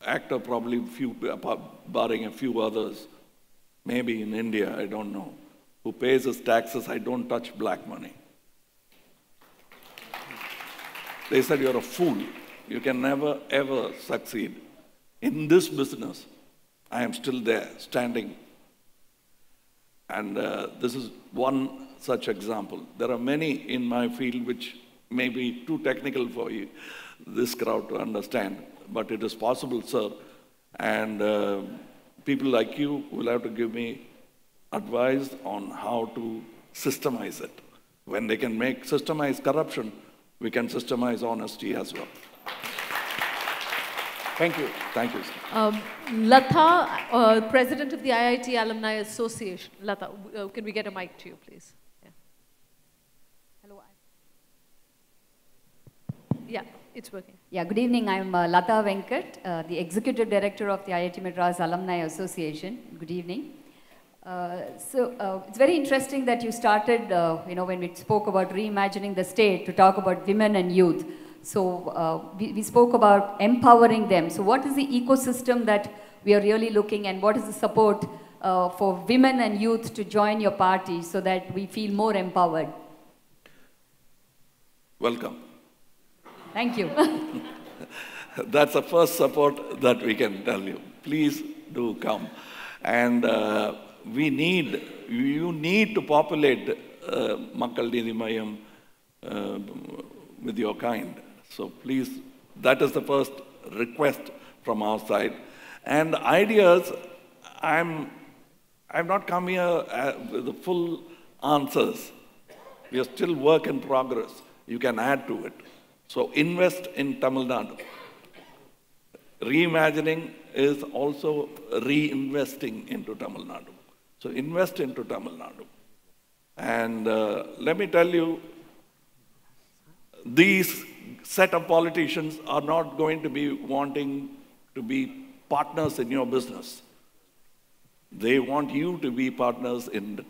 actor, probably barring a few others, maybe in India, I don't know, who pays his taxes. I don't touch black money. They said, you're a fool. You can never, ever succeed. In this business, I am still there, standing. And this is one such example. There are many in my field which may be too technical for you, this crowd to understand, but it is possible, sir. And people like you will have to give me advice on how to systemize it. When they can systemize corruption, we can systemize honesty as well. Thank you. Thank you, sir. Latha, President of the IIT Alumni Association. Latha, can we get a mic to you, please? Yeah. Hello. Yeah, it's working. Yeah, good evening. I'm Latha Venkat, the Executive Director of the IIT Madras Alumni Association. Good evening. It's very interesting that you started, when we spoke about reimagining the state, to talk about women and youth. So we spoke about empowering them. So what is the ecosystem that we are really looking, and what is the support for women and youth to join your party so that we feel more empowered? Welcome. Thank you. That's the first support that we can tell you. Please do come. And you need to populate Makkal Needhi Maiam with your kind. So please, that is the first request from our side. And ideas, I've not come here with the full answers. We are still work in progress. You can add to it. So invest in Tamil Nadu. Reimagining is also reinvesting into Tamil Nadu. So invest into Tamil Nadu. And let me tell you, these set of politicians are not going to be wanting to be partners in your business. They want you to be partners in the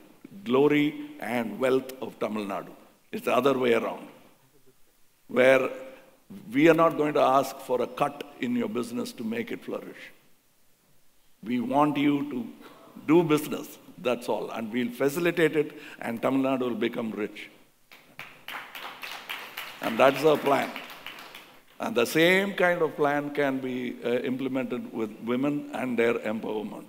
glory and wealth of Tamil Nadu. It's the other way around, where we are not going to ask for a cut in your business to make it flourish. We want you to do business, that's all, and we'll facilitate it, and Tamil Nadu will become rich. And that's our plan. And the same kind of plan can be implemented with women and their empowerment.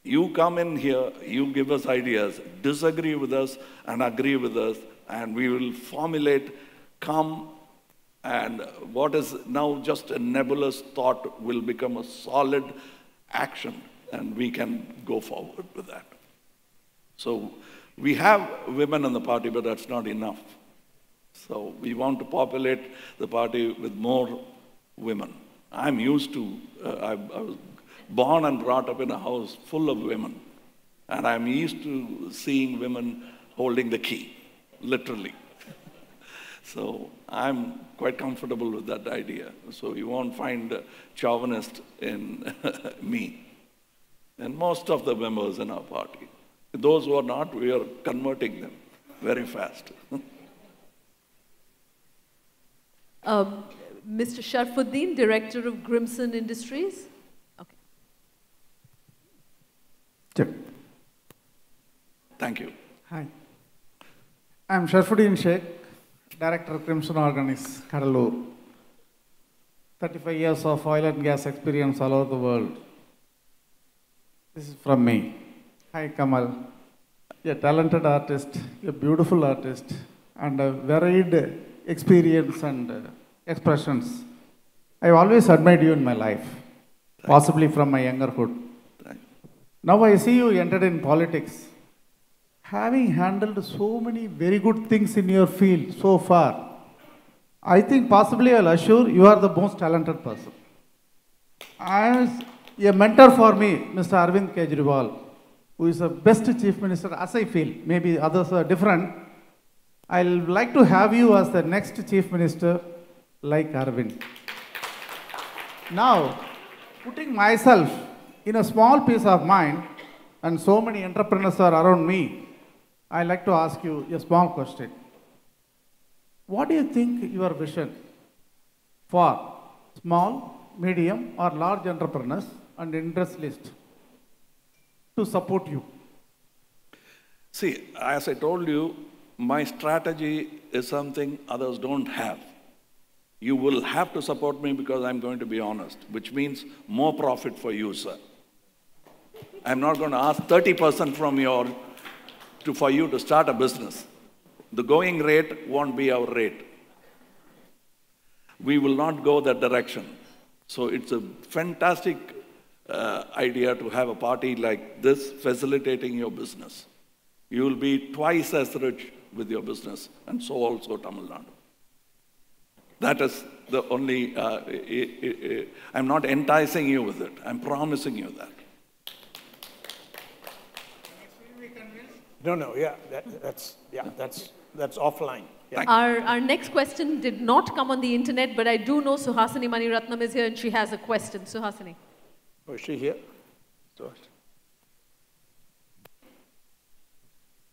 You come in here, you give us ideas, disagree with us and agree with us, and we will formulate, and what is now just a nebulous thought will become a solid action, and we can go forward with that. So we have women in the party, but that's not enough. So we want to populate the party with more women. I'm used to, I was born and brought up in a house full of women, and I'm used to seeing women holding the key, literally. So I'm quite comfortable with that idea. So you won't find a chauvinist in me. And most of the members in our party. Those who are not, we are converting them very fast. Mr. Sharfuddin, Director of Grimson Industries. Okay. Check. Thank you. Hi. I'm Sharfuddin Sheikh, Director of Crimson Organics, Kadalur. 35 years of oil and gas experience all over the world. This is from me. Hi, Kamal. You're a talented artist, you're a beautiful artist, and a varied experience and expressions. I've always admired you in my life, possibly from my youngerhood. Now I see you entered in politics. Having handled so many very good things in your field so far, I think possibly I'll assure you are the most talented person. As a mentor for me, Mr. Arvind Kejriwal, who is the best chief minister, as I feel, maybe others are different. I'll like to have you as the next chief minister like Arvind. Now, putting myself in a small piece of mind, and so many entrepreneurs are around me, I'd like to ask you a small question. What do you think your vision for small, medium or large entrepreneurs and industrialists to support you? See, as I told you, my strategy is something others don't have. You will have to support me because I'm going to be honest, which means more profit for you, sir. I'm not going to ask 30% from for you to start a business. The going rate won't be our rate. We will not go that direction. So it's a fantastic idea to have a party like this facilitating your business. You will be twice as rich with your business, and so also Tamil Nadu. That is the only, I'm not enticing you with it. I'm promising you that. No, yeah, that's offline. Yeah. Our next question did not come on the internet, but I do know Suhasini Maniratnam is here and she has a question. Suhasini. Oh, is she here?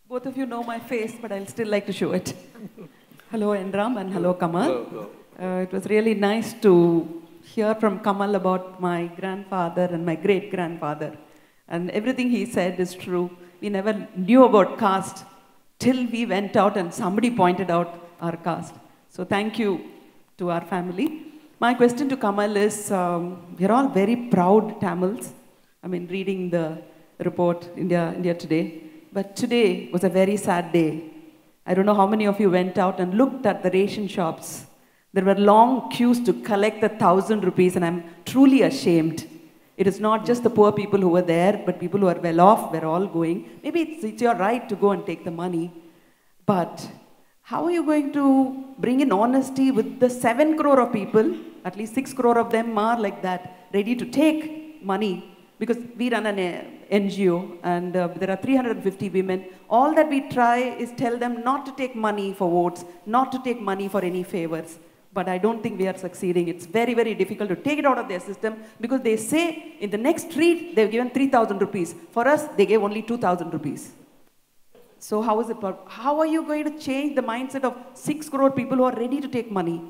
Both of you know my face, but I'll still like to show it. Hello, N.Ram, and hello, Kamal. Hello. It was really nice to hear from Kamal about my grandfather and my great-grandfather. And everything he said is true. We never knew about caste till we went out and somebody pointed out our caste. So thank you to our family. My question to Kamal is, we're all very proud Tamils. I mean, reading the report, India Today. But today was a very sad day. I don't know how many of you went out and looked at the ration shops. There were long queues to collect the 1,000 rupees, and I'm truly ashamed. It is not just the poor people who were there, but people who are well off were all going. Maybe it's your right to go and take the money. But how are you going to bring in honesty with the 7 crore of people? At least 6 crore of them are like that, ready to take money. Because we run an NGO and there are 350 women. All that we try is tell them not to take money for votes, not to take money for any favors. But I don't think we are succeeding. It's very, very difficult to take it out of their system because they say in the next street they've given 3,000 rupees. For us, they gave only 2,000 rupees. So how is it? How are you going to change the mindset of 6 crore people who are ready to take money?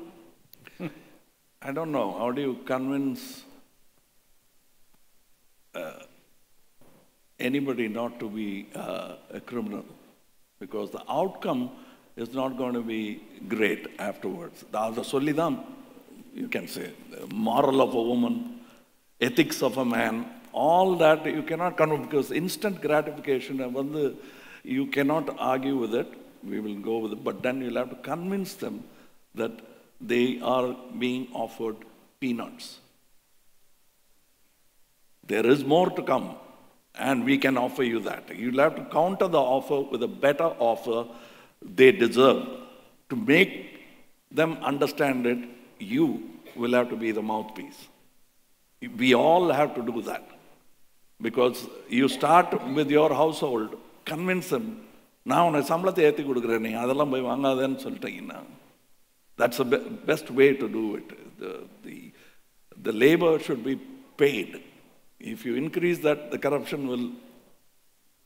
I don't know. How do you convince anybody not to be a criminal? Because the outcome is not going to be great afterwards. The solidam, you can say, the moral of a woman, ethics of a man, all that you cannot convince because instant gratification, you cannot argue with it. We will go with it. But then you'll have to convince them that they are being offered peanuts. There is more to come, and we can offer you that. You'll have to counter the offer with a better offer they deserve. To make them understand it, you will have to be the mouthpiece. We all have to do that. Because you start with your household, convince them, that's the best way to do it. The labor should be paid. If you increase that, the corruption will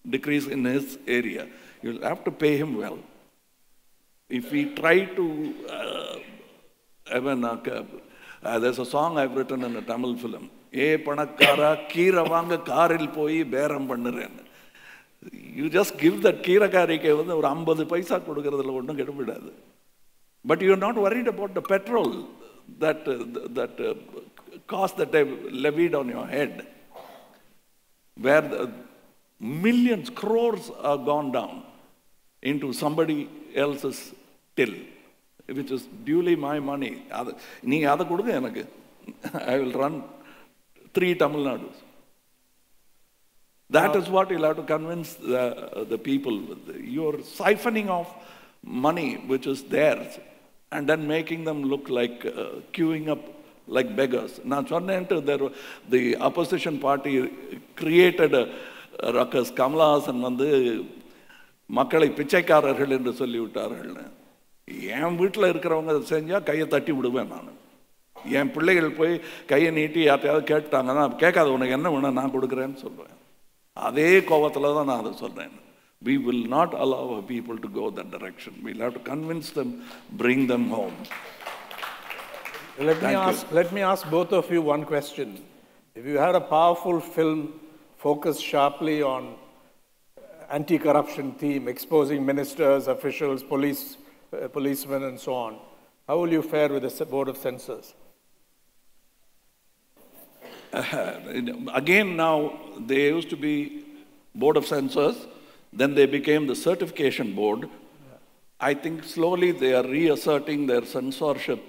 decrease in his area. You'll have to pay him well. If we try to, there's a song I've written in a Tamil film. You just give that kira karike, but you're not worried about the petrol, that cost that they've levied on your head, where the millions, crores are gone down into somebody else's till, which is duly my money. I will run 3 Tamil Nadus. That is what you'll have to convince the people. You're siphoning off money which is theirs and then making them look like queuing up like beggars. Now, the opposition party created a ruckus. Kamal Haasan மக்களை பிச்சைக்காரர்கள் என்று சொல்லிவிட்டார்கள். என் வீட்டில் இருக்கிறவங்க அதை செஞ்சால் கையை தட்டி விடுவேன் நான். என் பிள்ளைகள் போய் கையை நீட்டி யார்ட்டையாவது கேட்டாங்கன்னா கேட்காத உனக்கு என்ன வேணும் நான் கொடுக்குறேன்னு சொல்லுவேன். அதே கோபத்தில் தான் நான் அதை சொல்கிறேன். We will not allow our people to go that direction. We'll have to convince them, bring them home. Let me ask both of you one question. If you had a powerful film focused sharply on anti-corruption theme, exposing ministers, officials, policemen, and so on, how will you fare with the board of censors? Again, now, they used to be board of censors, then they became the certification board. Yeah. I think slowly they are reasserting their censorship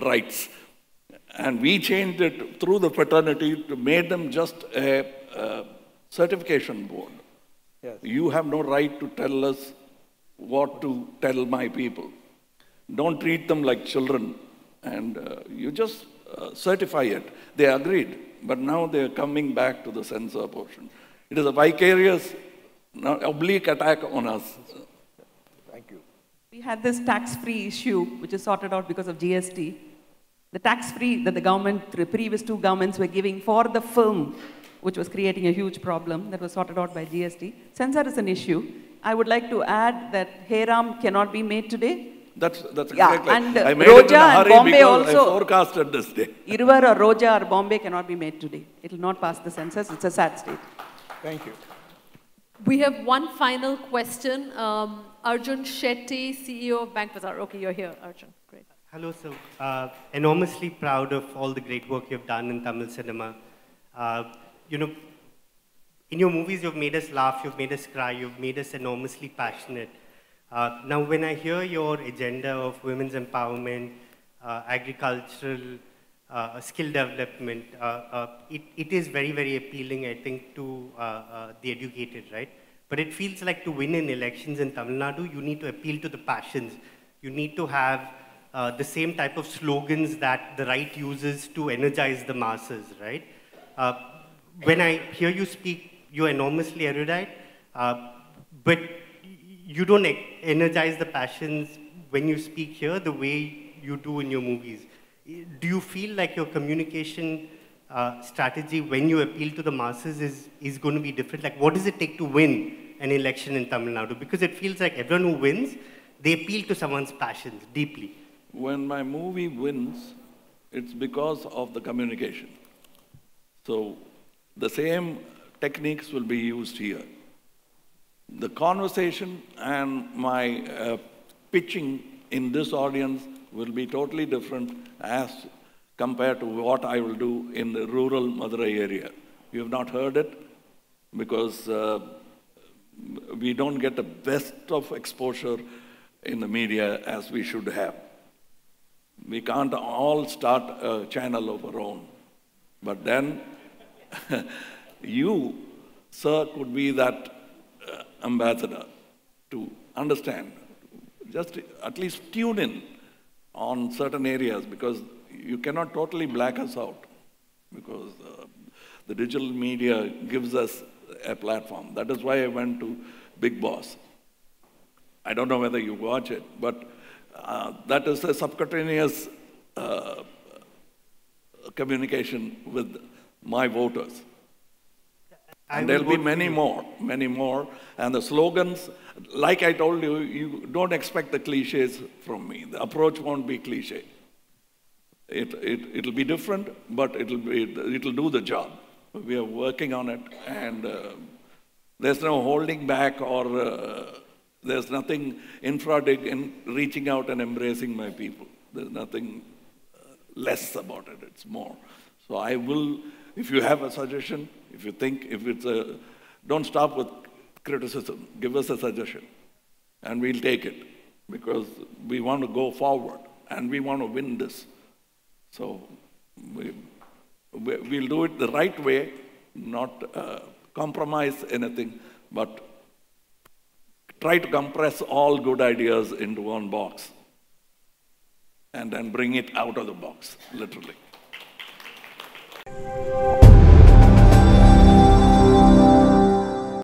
rights. And we changed it through the fraternity to make them just a certification board. Yes. You have no right to tell us what to tell my people. Don't treat them like children. And you just certify it. They agreed, but now they're coming back to the censor portion. It is a vicarious, oblique attack on us. Thank you. We had this tax-free issue, which is sorted out because of GST. The tax-free that the government, the previous two governments were giving for the film, which was creating a huge problem, that was sorted out by GST. Censor is an issue. I would like to add that Haram cannot be made today. That's exactly. And I made Roja it in a hurry and Bombay because also. I forecasted this day. Irvar or Roja or Bombay cannot be made today. It will not pass the census. It's a sad state. Thank you. We have one final question. Arjun Shetty, CEO of Bank Bazaar. Okay, you're here, Arjun. Great. Hello, sir. Enormously proud of all the great work you've done in Tamil cinema. You know, in your movies, you've made us laugh, you've made us cry, you've made us enormously passionate. Now, when I hear your agenda of women's empowerment, agricultural, skill development, it is very, very appealing, I think, to the educated, right? But it feels like to win in elections in Tamil Nadu, you need to appeal to the passions. You need to have the same type of slogans that the right uses to energize the masses, right? When I hear you speak, you're enormously erudite, but you don't energize the passions when you speak here the way you do in your movies. Do you feel like your communication strategy when you appeal to the masses is going to be different? Like, what does it take to win an election in Tamil Nadu? Because it feels like everyone who wins, they appeal to someone's passions deeply. When my movie wins, it's because of the communication. So the same techniques will be used here. The conversation and my pitching in this audience will be totally different as compared to what I will do in the rural Madurai area. You have not heard it because we don't get the best of exposure in the media as we should have. We can't all start a channel of our own. But then you, sir, could be that ambassador to understand, just at least tune in on certain areas, because you cannot totally black us out, because the digital media gives us a platform. That is why I went to Big Boss. I don't know whether you watch it, but that is a subcutaneous communication with my voters. And there'll be many more. And the slogans, like I told you, you don't expect the cliches from me. The approach won't be cliche. It'll be different, but it'll do the job. We are working on it, and there's no holding back or there's nothing infra-dig in reaching out and embracing my people. There's nothing less about it, it's more. So I will, if you have a suggestion, if you think, if it's a, don't stop with criticism, give us a suggestion, and we'll take it, because we want to go forward, and we want to win this. So we'll do it the right way, not compromise anything, but try to compress all good ideas into one box and then bring it out of the box, literally.